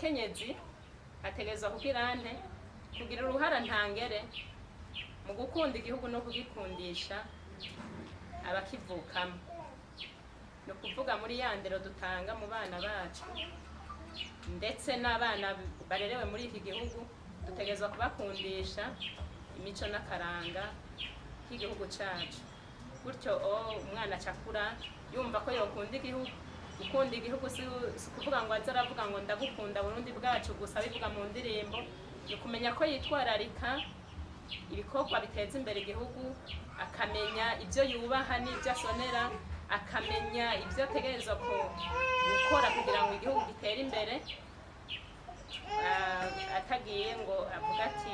umukenyezi ategerezwa kugira uruhara ntangere mu gukunda igihugu no kugikundisha abakivukamo. Ni ukuvuga muri ya ndero dutanga mu bana bacu ndetse n'abana barerewe muri iki gihugu, dutegerezwa kubakundisha imico n'akaranga k'igihugu cacu. Gutyo umwana acakura yumva ko yokunda igihugu. Gukunda igihugu si kuvuga ngo aze aravuga ngo ndagukunda Burundi bwacu gusa bivuga mu ndirimbo, ni kumenya ko yitwararika ibikorwa biteza imbere igihugu, akamenya ibyo yubaha n'ibyo asonera, akamenya ibyo ategerezwa gukora kugira ngo igihugu gitere imbere, atagiye ngo avuga ati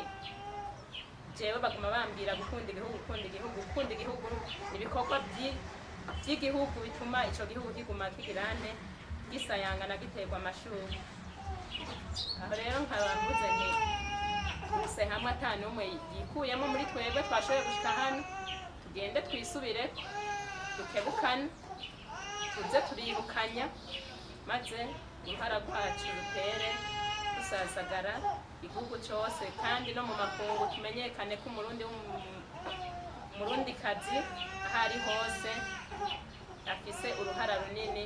jewe baguma bambira gukunda igihugu ibikorwa by'igihugu bituma ico gihugu kiguma kigirane gisayangana giterwa amashuri. Aho rero nkaba mvuze nti twese hamwe atanu umwe yikuyemo muri twebwe twashoboye gushika hano, tugende twisubire dukebukane, tuze turibukanya, maze uruhara rwacu rutere rusasagara igihugu cyose, kandi no mu makungu tumenyekane ko umurundikazi aho ari hose afise uruhara runini,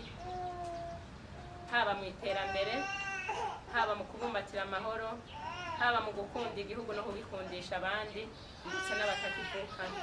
haba mu iterambere, haba mu kubumbatira amahoro, haba mu gukunda igihugu no kugikundisha abandi ndetse n'abatakivukana.